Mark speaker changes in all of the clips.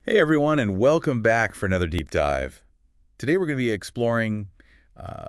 Speaker 1: Hey everyone, and welcome back for another deep dive. Today we're going to be exploring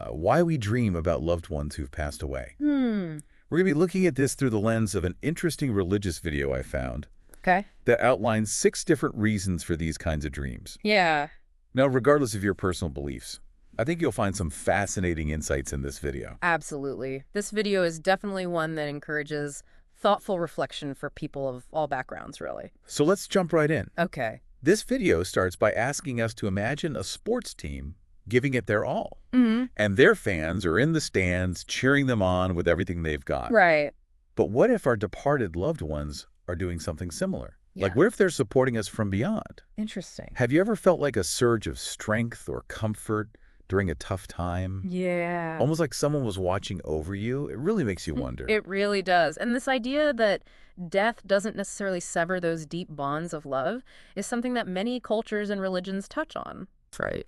Speaker 1: why we dream about loved ones who've passed away. We're going to be looking at this through the lens of an interesting religious video I found
Speaker 2: Okay.
Speaker 1: that outlines 6 different reasons for these kinds of dreams.
Speaker 2: Yeah,
Speaker 1: Now, regardless of your personal beliefs, I think you'll find some fascinating insights in this video.
Speaker 2: absolutely. This video is definitely one that encourages thoughtful reflection for people of all backgrounds, really.
Speaker 1: So let's jump right in.
Speaker 2: Okay.
Speaker 1: This video starts by asking us to imagine a sports team giving it their all. And their fans are in the stands cheering them on with everything they've got.
Speaker 2: Right.
Speaker 1: But what if our departed loved ones are doing something similar? Like,
Speaker 2: Yeah.
Speaker 1: what if they're supporting us from beyond?
Speaker 2: Interesting.
Speaker 1: Have you ever felt like a surge of strength or comfort during a tough time?
Speaker 2: Yeah.
Speaker 1: Almost like someone was watching over you? It really makes you wonder.
Speaker 2: It really does. And this idea that death doesn't necessarily sever those deep bonds of love is something that many cultures and religions touch on. Right.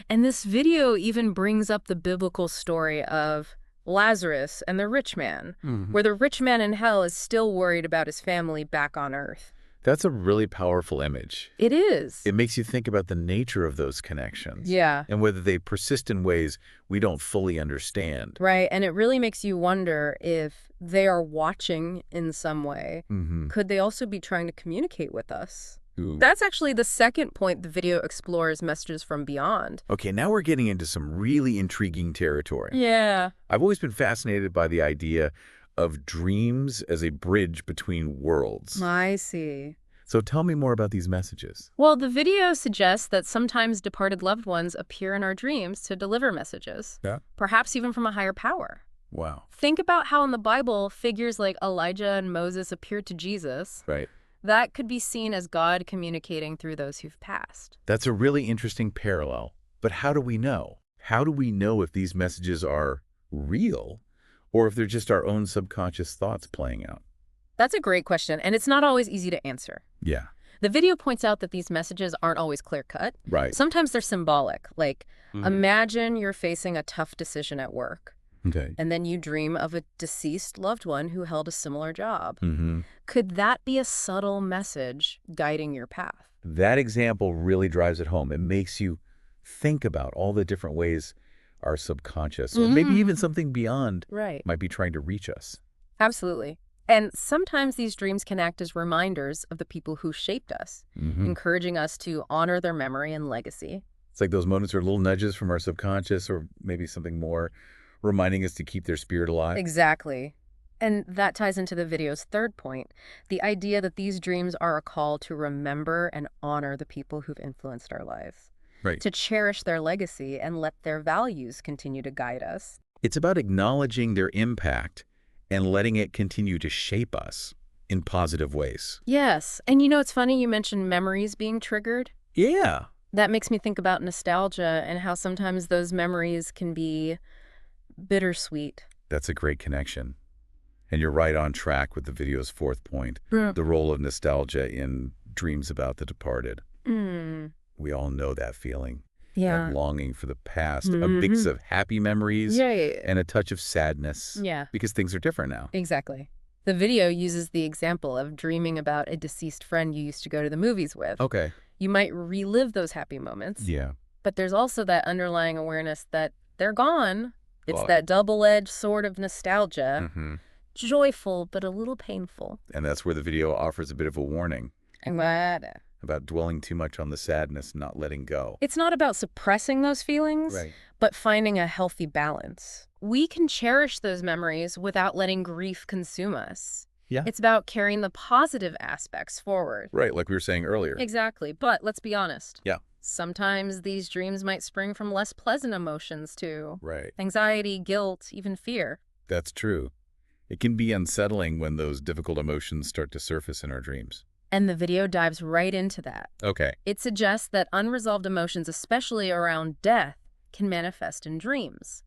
Speaker 2: And this video even brings up the biblical story of Lazarus and the rich man, where the rich man in hell is still worried about his family back on earth.
Speaker 1: That's a really powerful image.
Speaker 2: It is.
Speaker 1: It makes you think about the nature of those connections.
Speaker 2: Yeah.
Speaker 1: And whether they persist in ways we don't fully understand.
Speaker 2: Right. And it really makes you wonder if they are watching in some way. Could they also be trying to communicate with us?
Speaker 1: Ooh.
Speaker 2: That's actually the second point the video explores messages from beyond.
Speaker 1: Okay, now we're getting into some really intriguing territory.
Speaker 2: Yeah.
Speaker 1: I've always been fascinated by the idea of dreams as a bridge between worlds.
Speaker 2: I see.
Speaker 1: So tell me more about these messages.
Speaker 2: Well, the video suggests that sometimes departed loved ones appear in our dreams to deliver messages,
Speaker 1: Yeah.
Speaker 2: perhaps even from a higher power.
Speaker 1: Wow.
Speaker 2: Think about how in the Bible, figures like Elijah and Moses appeared to Jesus.
Speaker 1: Right.
Speaker 2: That could be seen as God communicating through those who've passed.
Speaker 1: That's a really interesting parallel. But how do we know? How do we know if these messages are real or if they're just our own subconscious thoughts playing out?
Speaker 2: That's a great question, and it's not always easy to answer.
Speaker 1: Yeah.
Speaker 2: The video points out that these messages aren't always clear-cut.
Speaker 1: Right.
Speaker 2: Sometimes they're symbolic, like imagine you're facing a tough decision at work,
Speaker 1: Okay.
Speaker 2: and then you dream of a deceased loved one who held a similar job.
Speaker 1: Mm-hmm.
Speaker 2: Could that be a subtle message guiding your path?
Speaker 1: That example really drives it home. It makes you think about all the different ways our subconscious, or maybe even something beyond,
Speaker 2: Right.
Speaker 1: might be trying to reach us.
Speaker 2: Absolutely. And sometimes these dreams can act as reminders of the people who shaped us, encouraging us to honor their memory and legacy.
Speaker 1: It's like those moments are little nudges from our subconscious, or maybe something more, reminding us to keep their spirit alive.
Speaker 2: Exactly. And that ties into the video's third point, the idea that these dreams are a call to remember and honor the people who've influenced our lives,
Speaker 1: Right.
Speaker 2: to cherish their legacy and let their values continue to guide us.
Speaker 1: It's about acknowledging their impact and letting it continue to shape us in positive ways.
Speaker 2: Yes. And it's funny you mentioned memories being triggered.
Speaker 1: Yeah.
Speaker 2: That makes me think about nostalgia and how sometimes those memories can be bittersweet.
Speaker 1: That's a great connection. And you're right on track with the video's fourth point, the role of nostalgia in dreams about the departed. We all know that feeling,
Speaker 2: Yeah.
Speaker 1: that longing for the past, a mix of happy memories
Speaker 2: Yeah.
Speaker 1: and a touch of sadness,
Speaker 2: Yeah.
Speaker 1: because things are different now.
Speaker 2: Exactly. The video uses the example of dreaming about a deceased friend you used to go to the movies with.
Speaker 1: Okay.
Speaker 2: You might relive those happy moments,
Speaker 1: Yeah.
Speaker 2: but there's also that underlying awareness that they're gone. It's
Speaker 1: Well,
Speaker 2: that double-edged sword of nostalgia,
Speaker 1: hmm
Speaker 2: joyful but a little painful.
Speaker 1: And that's where the video offers a bit of a warning
Speaker 2: But
Speaker 1: about dwelling too much on the sadness, not letting go.
Speaker 2: it's not about suppressing those feelings,
Speaker 1: Right.
Speaker 2: but finding a healthy balance. We can cherish those memories without letting grief consume us.
Speaker 1: Yeah.
Speaker 2: It's about carrying the positive aspects forward.
Speaker 1: Right, like we were saying earlier.
Speaker 2: Exactly. But let's be honest.
Speaker 1: Yeah.
Speaker 2: Sometimes these dreams might spring from less pleasant emotions too.
Speaker 1: Right.
Speaker 2: Anxiety, guilt, even fear.
Speaker 1: That's true. It can be unsettling when those difficult emotions start to surface in our dreams.
Speaker 2: And the video dives right into that.
Speaker 1: Okay.
Speaker 2: It suggests that unresolved emotions, especially around death, can manifest in dreams.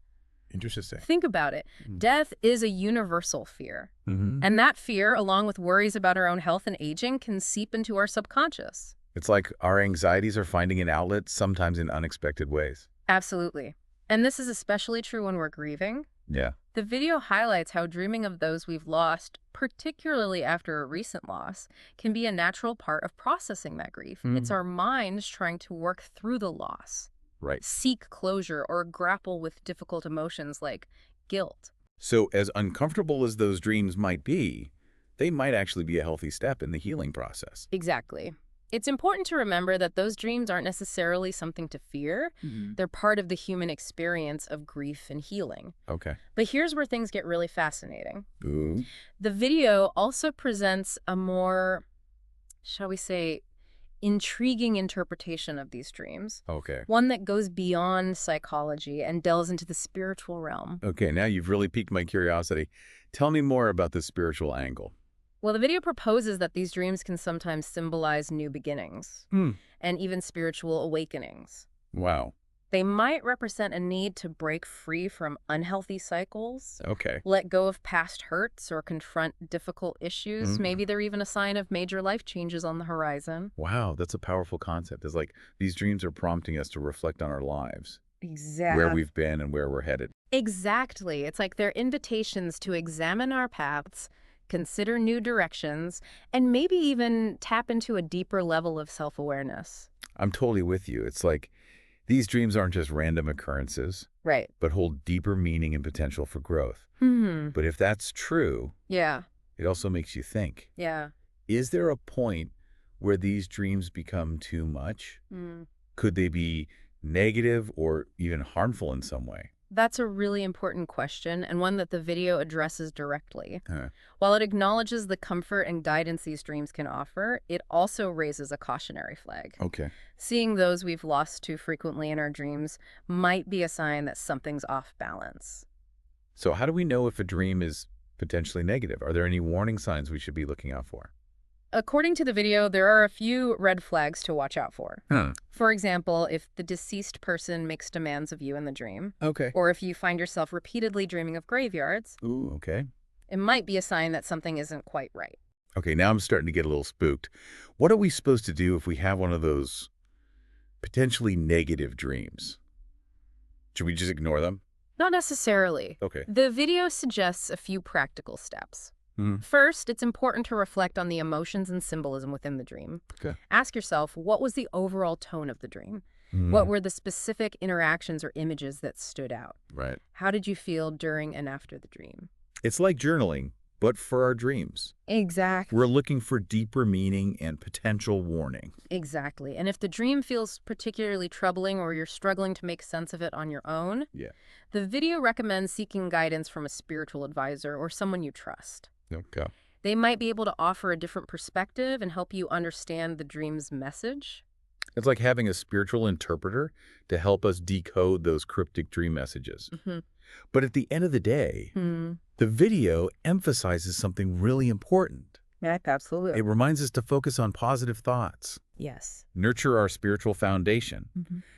Speaker 1: Interesting.
Speaker 2: Think about it. Death is a universal fear.
Speaker 1: Mm-hmm.
Speaker 2: And that fear, along with worries about our own health and aging, can seep into our subconscious.
Speaker 1: It's like our anxieties are finding an outlet, sometimes in unexpected ways.
Speaker 2: Absolutely. And this is especially true when we're grieving.
Speaker 1: Yeah.
Speaker 2: The video highlights how dreaming of those we've lost, particularly after a recent loss, can be a natural part of processing that grief. It's our minds trying to work through the loss,
Speaker 1: Right.
Speaker 2: seek closure, or grapple with difficult emotions like guilt.
Speaker 1: So as uncomfortable as those dreams might be, they might actually be a healthy step in the healing process.
Speaker 2: Exactly. It's important to remember that those dreams aren't necessarily something to fear. They're part of the human experience of grief and healing.
Speaker 1: Okay.
Speaker 2: But here's where things get really fascinating.
Speaker 1: Ooh.
Speaker 2: The video also presents a more, shall we say, intriguing interpretation of these dreams.
Speaker 1: Okay.
Speaker 2: One that goes beyond psychology and delves into the spiritual realm.
Speaker 1: Okay, now you've really piqued my curiosity. Tell me more about the spiritual angle.
Speaker 2: Well, the video proposes that these dreams can sometimes symbolize new beginnings and even spiritual awakenings.
Speaker 1: Wow.
Speaker 2: They might represent a need to break free from unhealthy cycles,
Speaker 1: Okay.
Speaker 2: let go of past hurts, or confront difficult issues. Maybe they're even a sign of major life changes on the horizon.
Speaker 1: Wow, that's a powerful concept. It's like these dreams are prompting us to reflect on our lives,
Speaker 2: Exactly.
Speaker 1: where we've been and where we're headed.
Speaker 2: Exactly. It's like they're invitations to examine our paths, consider new directions, and maybe even tap into a deeper level of self-awareness.
Speaker 1: I'm totally with you. It's like these dreams aren't just random occurrences,
Speaker 2: Right.
Speaker 1: but hold deeper meaning and potential for growth. But if that's true,
Speaker 2: Yeah.
Speaker 1: it also makes you think,
Speaker 2: Yeah.
Speaker 1: is there a point where these dreams become too much? Could they be negative or even harmful in some way?
Speaker 2: That's a really important question, and one that the video addresses directly.
Speaker 1: Huh.
Speaker 2: While it acknowledges the comfort and guidance these dreams can offer, it also raises a cautionary flag.
Speaker 1: Okay.
Speaker 2: Seeing those we've lost too frequently in our dreams might be a sign that something's off balance.
Speaker 1: So how do we know if a dream is potentially negative? Are there any warning signs we should be looking out for?
Speaker 2: According to the video, there are a few red flags to watch out for.
Speaker 1: Huh.
Speaker 2: For example, if the deceased person makes demands of you in the dream,
Speaker 1: Okay.
Speaker 2: or if you find yourself repeatedly dreaming of graveyards,
Speaker 1: Ooh, okay.
Speaker 2: it might be a sign that something isn't quite right.
Speaker 1: Okay, now I'm starting to get a little spooked. What are we supposed to do if we have one of those potentially negative dreams? Should we just ignore them?
Speaker 2: Not necessarily.
Speaker 1: Okay.
Speaker 2: The video suggests a few practical steps. First, it's important to reflect on the emotions and symbolism within the dream.
Speaker 1: Okay.
Speaker 2: Ask yourself, what was the overall tone of the dream? What were the specific interactions or images that stood out?
Speaker 1: Right.
Speaker 2: How did you feel during and after the dream?
Speaker 1: It's like journaling, but for our dreams.
Speaker 2: Exactly.
Speaker 1: We're looking for deeper meaning and potential warning.
Speaker 2: Exactly. And if the dream feels particularly troubling or you're struggling to make sense of it on your own, the video recommends seeking guidance from a spiritual advisor or someone you trust.
Speaker 1: Okay.
Speaker 2: They might be able to offer a different perspective and help you understand the dream's message.
Speaker 1: It's like having a spiritual interpreter to help us decode those cryptic dream messages. But at the end of the day, the video emphasizes something really important.
Speaker 2: Yeah, absolutely.
Speaker 1: It reminds us to focus on positive thoughts,
Speaker 2: Yes.
Speaker 1: nurture our spiritual foundation,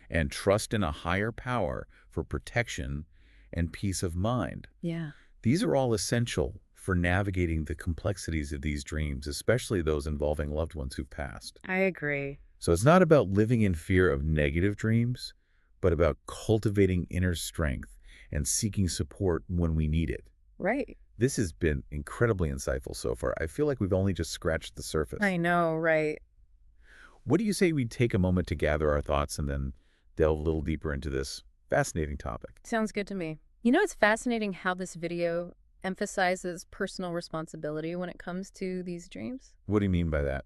Speaker 1: and trust in a higher power for protection and peace of mind.
Speaker 2: Yeah.
Speaker 1: These are all essential for navigating the complexities of these dreams, especially those involving loved ones who've passed.
Speaker 2: I agree.
Speaker 1: So it's not about living in fear of negative dreams, but about cultivating inner strength and seeking support when we need it.
Speaker 2: Right.
Speaker 1: This has been incredibly insightful so far. I feel like we've only just scratched the surface.
Speaker 2: I know, right.
Speaker 1: What do you say we take a moment to gather our thoughts and then delve a little deeper into this fascinating topic?
Speaker 2: Sounds good to me. You know, it's fascinating how this video emphasizes personal responsibility when it comes to these dreams.
Speaker 1: What do you mean by that?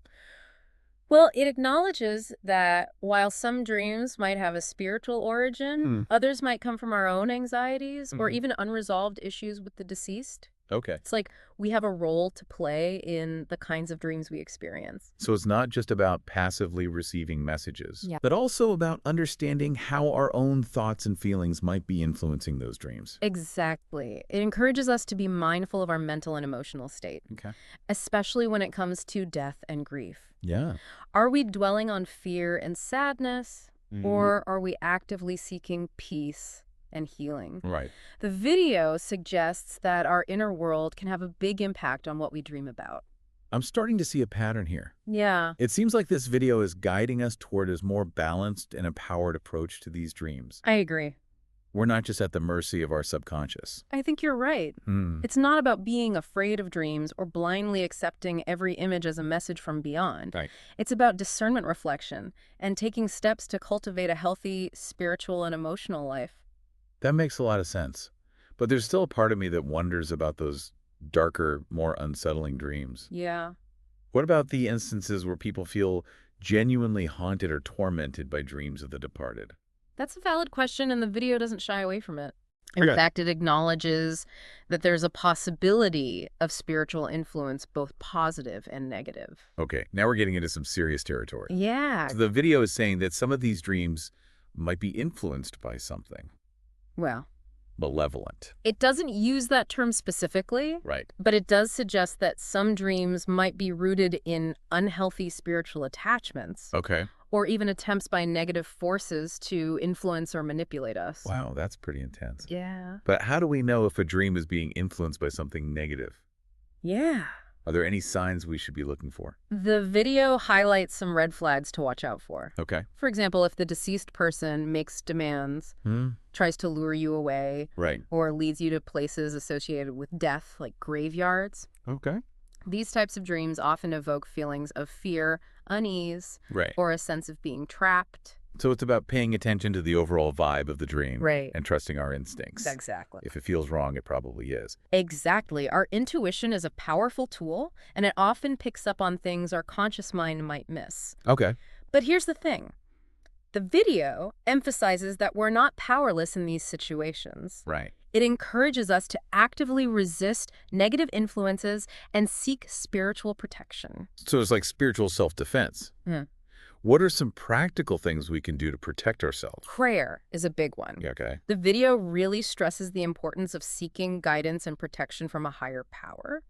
Speaker 2: Well, it acknowledges that while some dreams might have a spiritual origin, others might come from our own anxieties or even unresolved issues with the deceased.
Speaker 1: Okay.
Speaker 2: It's like we have a role to play in the kinds of dreams we experience.
Speaker 1: So it's not just about passively receiving messages,
Speaker 2: Yeah.
Speaker 1: but also about understanding how our own thoughts and feelings might be influencing those dreams.
Speaker 2: Exactly. It encourages us to be mindful of our mental and emotional state,
Speaker 1: Okay.
Speaker 2: especially when it comes to death and grief.
Speaker 1: Yeah.
Speaker 2: Are we dwelling on fear and sadness, or are we actively seeking peace and healing?
Speaker 1: Right.
Speaker 2: The video suggests that our inner world can have a big impact on what we dream about.
Speaker 1: I'm starting to see a pattern here.
Speaker 2: Yeah.
Speaker 1: It seems like this video is guiding us toward a more balanced and empowered approach to these dreams.
Speaker 2: I agree.
Speaker 1: We're not just at the mercy of our subconscious.
Speaker 2: I think you're right. It's not about being afraid of dreams or blindly accepting every image as a message from beyond.
Speaker 1: Right.
Speaker 2: It's about discernment reflection and taking steps to cultivate a healthy spiritual and emotional life.
Speaker 1: That makes a lot of sense. But there's still a part of me that wonders about those darker, more unsettling dreams.
Speaker 2: Yeah.
Speaker 1: What about the instances where people feel genuinely haunted or tormented by dreams of the departed?
Speaker 2: That's a valid question, and the video doesn't shy away from it. In
Speaker 1: Okay.
Speaker 2: fact, it acknowledges that there's a possibility of spiritual influence, both positive and negative.
Speaker 1: Okay, now we're getting into some serious territory.
Speaker 2: Yeah.
Speaker 1: So the video is saying that some of these dreams might be influenced by something
Speaker 2: Well,
Speaker 1: malevolent.
Speaker 2: it doesn't use that term specifically,
Speaker 1: Right.
Speaker 2: but it does suggest that some dreams might be rooted in unhealthy spiritual attachments
Speaker 1: Okay.
Speaker 2: or even attempts by negative forces to influence or manipulate us.
Speaker 1: Wow, that's pretty intense.
Speaker 2: Yeah.
Speaker 1: But how do we know if a dream is being influenced by something negative?
Speaker 2: Yeah.
Speaker 1: Are there any signs we should be looking for?
Speaker 2: The video highlights some red flags to watch out for.
Speaker 1: Okay.
Speaker 2: For example, if the deceased person makes demands, tries to lure you away,
Speaker 1: Right.
Speaker 2: or leads you to places associated with death, like graveyards.
Speaker 1: Okay.
Speaker 2: These types of dreams often evoke feelings of fear, unease,
Speaker 1: Right.
Speaker 2: or a sense of being trapped.
Speaker 1: So it's about paying attention to the overall vibe of the dream
Speaker 2: Right.
Speaker 1: and trusting our instincts.
Speaker 2: Exactly.
Speaker 1: If it feels wrong, it probably is.
Speaker 2: Exactly. Our intuition is a powerful tool, and it often picks up on things our conscious mind might miss.
Speaker 1: Okay.
Speaker 2: But here's the thing. The video emphasizes that we're not powerless in these situations.
Speaker 1: Right.
Speaker 2: It encourages us to actively resist negative influences and seek spiritual protection.
Speaker 1: So it's like spiritual self-defense.
Speaker 2: Hmm.
Speaker 1: What are some practical things we can do to protect ourselves?
Speaker 2: Prayer is a big one.
Speaker 1: Yeah, okay.
Speaker 2: The video really stresses the importance of seeking guidance and protection from a higher power.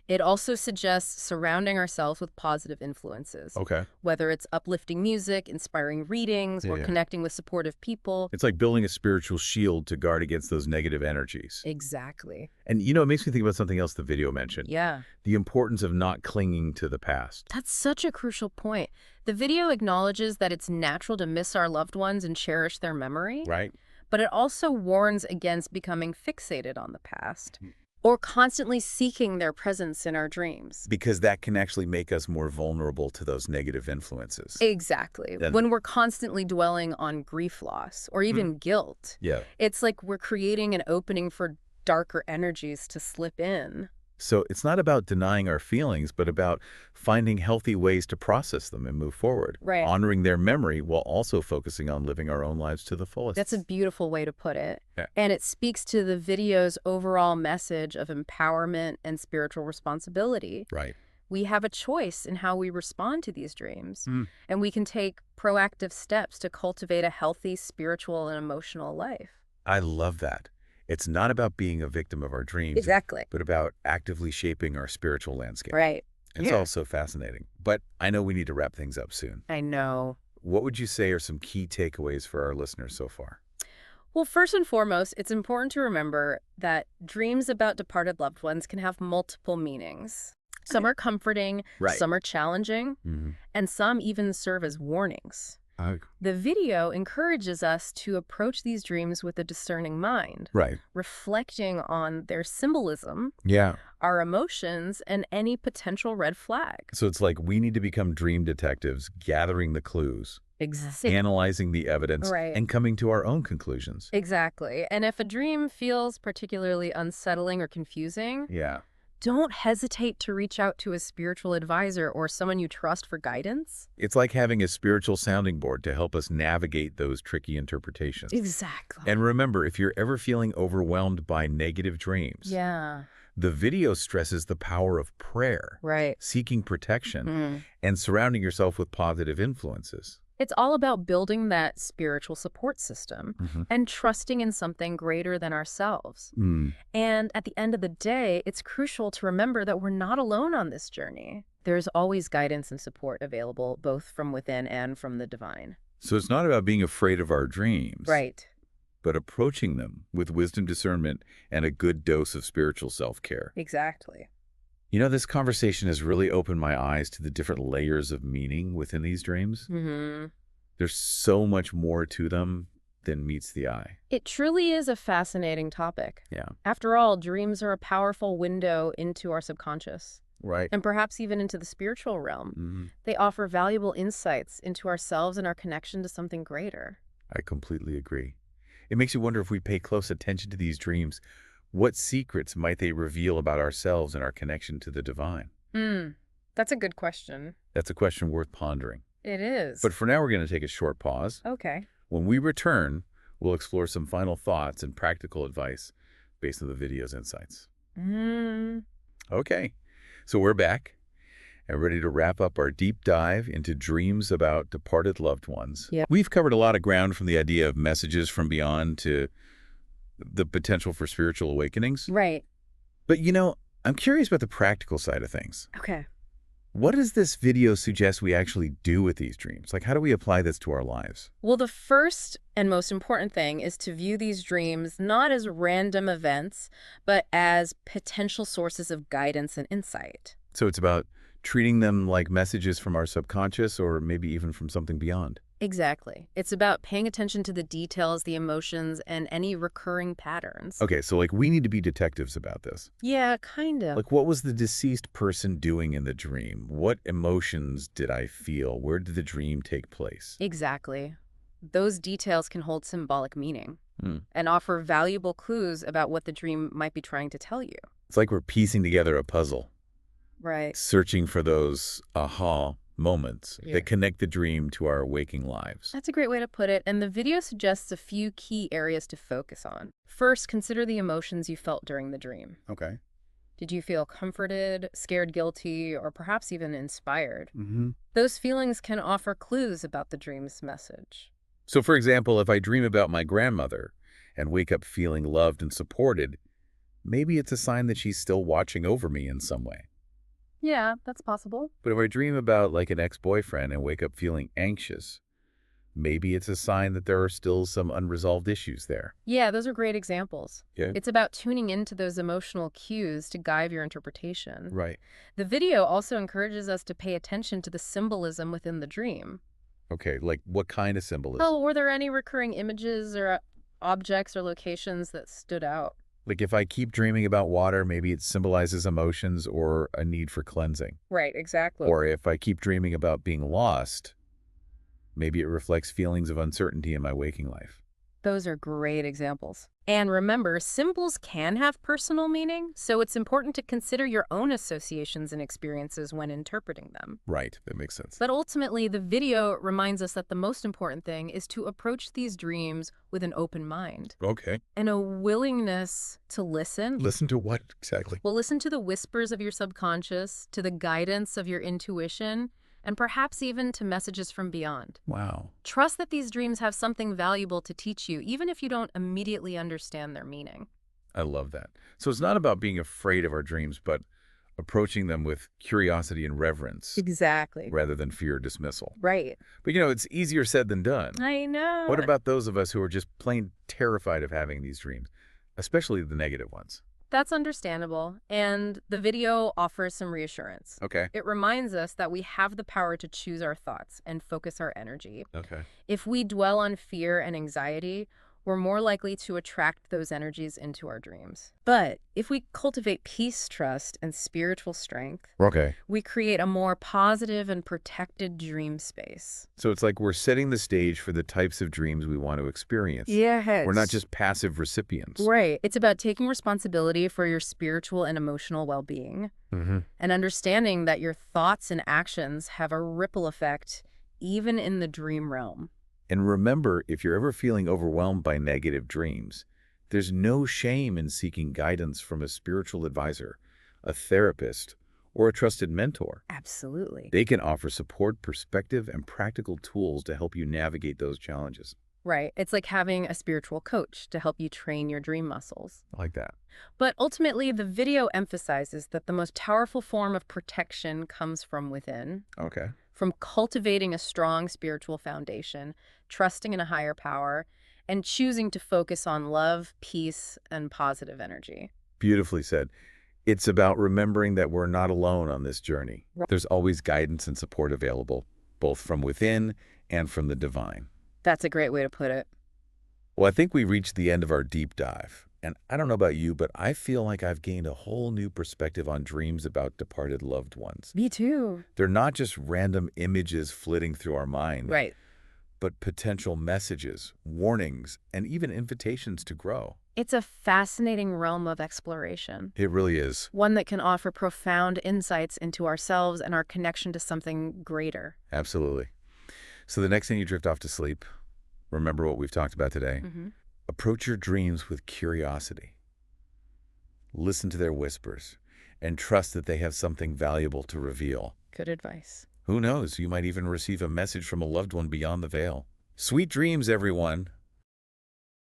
Speaker 2: It also suggests surrounding ourselves with positive influences,
Speaker 1: Okay.
Speaker 2: whether it's uplifting music, inspiring readings, or
Speaker 1: Yeah.
Speaker 2: connecting with supportive people.
Speaker 1: It's like building a spiritual shield to guard against those negative energies.
Speaker 2: Exactly.
Speaker 1: And, you know, it makes me think about something else the video mentioned.
Speaker 2: Yeah.
Speaker 1: The importance of not clinging to the past.
Speaker 2: That's such a crucial point. The video acknowledges that it's natural to miss our loved ones and cherish their memory,
Speaker 1: Right.
Speaker 2: but it also warns against becoming fixated on the past or constantly seeking their presence in our dreams.
Speaker 1: Because that can actually make us more vulnerable to those negative influences.
Speaker 2: Exactly.
Speaker 1: Then-
Speaker 2: When we're constantly dwelling on grief loss or even guilt,
Speaker 1: Yeah.
Speaker 2: it's like we're creating an opening for darker energies to slip in.
Speaker 1: So it's not about denying our feelings, but about finding healthy ways to process them and move forward.
Speaker 2: Right.
Speaker 1: Honoring their memory while also focusing on living our own lives to the fullest.
Speaker 2: That's a beautiful way to put it.
Speaker 1: Yeah.
Speaker 2: And it speaks to the video's overall message of empowerment and spiritual responsibility.
Speaker 1: Right.
Speaker 2: We have a choice in how we respond to these dreams,
Speaker 1: Mm.
Speaker 2: and we can take proactive steps to cultivate a healthy spiritual and emotional life.
Speaker 1: I love that. It's not about being a victim of our dreams,
Speaker 2: Exactly.
Speaker 1: but about actively shaping our spiritual landscape.
Speaker 2: Right.
Speaker 1: It's all so fascinating. But I know we need to wrap things up soon.
Speaker 2: I know.
Speaker 1: What would you say are some key takeaways for our listeners so far?
Speaker 2: Well, first and foremost, it's important to remember that dreams about departed loved ones can have multiple meanings. Some are comforting,
Speaker 1: Right.
Speaker 2: some are challenging, and some even serve as warnings. The video encourages us to approach these dreams with a discerning mind,
Speaker 1: Right.
Speaker 2: reflecting on their symbolism,
Speaker 1: Yeah.
Speaker 2: our emotions, and any potential red flag.
Speaker 1: So it's like we need to become dream detectives, gathering the clues,
Speaker 2: Exactly.
Speaker 1: analyzing the evidence,
Speaker 2: Right.
Speaker 1: and coming to our own conclusions.
Speaker 2: Exactly. And if a dream feels particularly unsettling or confusing,
Speaker 1: Yeah.
Speaker 2: don't hesitate to reach out to a spiritual advisor or someone you trust for guidance.
Speaker 1: It's like having a spiritual sounding board to help us navigate those tricky interpretations.
Speaker 2: Exactly.
Speaker 1: And remember, if you're ever feeling overwhelmed by negative dreams,
Speaker 2: Yeah.
Speaker 1: the video stresses the power of prayer,
Speaker 2: Right.
Speaker 1: seeking protection,
Speaker 2: Mm.
Speaker 1: and surrounding yourself with positive influences.
Speaker 2: It's all about building that spiritual support system and trusting in something greater than ourselves. And at the end of the day, it's crucial to remember that we're not alone on this journey. There's always guidance and support available, both from within and from the divine.
Speaker 1: So it's not about being afraid of our dreams,
Speaker 2: Right.
Speaker 1: but approaching them with wisdom, discernment, and a good dose of spiritual self-care.
Speaker 2: Exactly.
Speaker 1: You know, this conversation has really opened my eyes to the different layers of meaning within these dreams.
Speaker 2: Mm-hmm.
Speaker 1: There's so much more to them than meets the eye.
Speaker 2: It truly is a fascinating topic.
Speaker 1: Yeah.
Speaker 2: After all, dreams are a powerful window into our subconscious,
Speaker 1: Right.
Speaker 2: and perhaps even into the spiritual realm.
Speaker 1: Mm-hmm.
Speaker 2: They offer valuable insights into ourselves and our connection to something greater.
Speaker 1: I completely agree. It makes you wonder, if we pay close attention to these dreams, what secrets might they reveal about ourselves and our connection to the divine?
Speaker 2: That's a good question.
Speaker 1: That's a question worth pondering.
Speaker 2: It is.
Speaker 1: But for now, we're going to take a short pause.
Speaker 2: Okay.
Speaker 1: When we return, we'll explore some final thoughts and practical advice based on the video's insights. Okay, so we're back and ready to wrap up our deep dive into dreams about departed loved ones.
Speaker 2: Yep.
Speaker 1: We've covered a lot of ground, from the idea of messages from beyond to the potential for spiritual awakenings.
Speaker 2: Right.
Speaker 1: But, I'm curious about the practical side of things.
Speaker 2: Okay.
Speaker 1: What does this video suggest we actually do with these dreams? Like, how do we apply this to our lives?
Speaker 2: Well, the first and most important thing is to view these dreams not as random events, but as potential sources of guidance and insight.
Speaker 1: So it's about treating them like messages from our subconscious, or maybe even from something beyond.
Speaker 2: Exactly. It's about paying attention to the details, the emotions, and any recurring patterns.
Speaker 1: Okay, so we need to be detectives about this.
Speaker 2: Yeah, kind of.
Speaker 1: What was the deceased person doing in the dream? What emotions did I feel? Where did the dream take place?
Speaker 2: Exactly. Those details can hold symbolic meaning and offer valuable clues about what the dream might be trying to tell you.
Speaker 1: It's like we're piecing together a puzzle.
Speaker 2: Right.
Speaker 1: Searching for those aha moments that connect the dream to our waking lives.
Speaker 2: That's a great way to put it, and the video suggests a few key areas to focus on. First, consider the emotions you felt during the dream.
Speaker 1: Okay.
Speaker 2: Did you feel comforted, scared, guilty, or perhaps even inspired?
Speaker 1: Mm-hmm.
Speaker 2: Those feelings can offer clues about the dream's message.
Speaker 1: So, for example, if I dream about my grandmother and wake up feeling loved and supported, maybe it's a sign that she's still watching over me in some way.
Speaker 2: Yeah, that's possible.
Speaker 1: But if I dream about an ex-boyfriend and wake up feeling anxious, maybe it's a sign that there are still some unresolved issues there.
Speaker 2: Yeah, those are great examples.
Speaker 1: Yeah.
Speaker 2: It's about tuning into those emotional cues to guide your interpretation.
Speaker 1: Right.
Speaker 2: The video also encourages us to pay attention to the symbolism within the dream.
Speaker 1: Okay, what kind of symbolism?
Speaker 2: Oh, were there any recurring images or objects or locations that stood out?
Speaker 1: If I keep dreaming about water, maybe it symbolizes emotions or a need for cleansing.
Speaker 2: Right, exactly.
Speaker 1: Or if I keep dreaming about being lost, maybe it reflects feelings of uncertainty in my waking life.
Speaker 2: Those are great examples. And remember, symbols can have personal meaning, so it's important to consider your own associations and experiences when interpreting them.
Speaker 1: Right, that makes sense.
Speaker 2: But ultimately, the video reminds us that the most important thing is to approach these dreams with an open mind.
Speaker 1: Okay.
Speaker 2: And a willingness to listen.
Speaker 1: Listen to what exactly?
Speaker 2: Well, listen to the whispers of your subconscious, to the guidance of your intuition, and perhaps even to messages from beyond.
Speaker 1: Wow.
Speaker 2: Trust that these dreams have something valuable to teach you, even if you don't immediately understand their meaning.
Speaker 1: I love that. So it's not about being afraid of our dreams, but approaching them with curiosity and reverence.
Speaker 2: Exactly.
Speaker 1: Rather than fear or dismissal.
Speaker 2: Right.
Speaker 1: But it's easier said than done.
Speaker 2: I know.
Speaker 1: What about those of us who are just plain terrified of having these dreams, especially the negative ones?
Speaker 2: That's understandable, and the video offers some reassurance.
Speaker 1: Okay.
Speaker 2: It reminds us that we have the power to choose our thoughts and focus our energy.
Speaker 1: Okay.
Speaker 2: If we dwell on fear and anxiety, we're more likely to attract those energies into our dreams. But if we cultivate peace, trust, and spiritual strength,
Speaker 1: Okay.
Speaker 2: we create a more positive and protected dream space.
Speaker 1: So it's like we're setting the stage for the types of dreams we want to experience.
Speaker 2: Yes.
Speaker 1: We're not just passive recipients.
Speaker 2: Right. It's about taking responsibility for your spiritual and emotional well-being, and understanding that your thoughts and actions have a ripple effect even in the dream realm.
Speaker 1: And remember, if you're ever feeling overwhelmed by negative dreams, there's no shame in seeking guidance from a spiritual advisor, a therapist, or a trusted mentor.
Speaker 2: Absolutely.
Speaker 1: They can offer support, perspective, and practical tools to help you navigate those challenges.
Speaker 2: Right. It's like having a spiritual coach to help you train your dream muscles.
Speaker 1: I like that.
Speaker 2: But ultimately, the video emphasizes that the most powerful form of protection comes from within.
Speaker 1: Okay.
Speaker 2: From cultivating a strong spiritual foundation, trusting in a higher power, and choosing to focus on love, peace, and positive energy.
Speaker 1: Beautifully said. It's about remembering that we're not alone on this journey. There's always guidance and support available, both from within and from the divine.
Speaker 2: That's a great way to put it.
Speaker 1: Well, I think we reached the end of our deep dive. And I don't know about you, but I feel like I've gained a whole new perspective on dreams about departed loved ones.
Speaker 2: Me too.
Speaker 1: They're not just random images flitting through our mind,
Speaker 2: Right.
Speaker 1: but potential messages, warnings, and even invitations to grow.
Speaker 2: It's a fascinating realm of exploration,
Speaker 1: It really is.
Speaker 2: one that can offer profound insights into ourselves and our connection to something greater.
Speaker 1: Absolutely. So the next time you drift off to sleep, remember what we've talked about today. Approach your dreams with curiosity. Listen to their whispers and trust that they have something valuable to reveal.
Speaker 2: Good advice.
Speaker 1: Who knows, you might even receive a message from a loved one beyond the veil. Sweet dreams, everyone.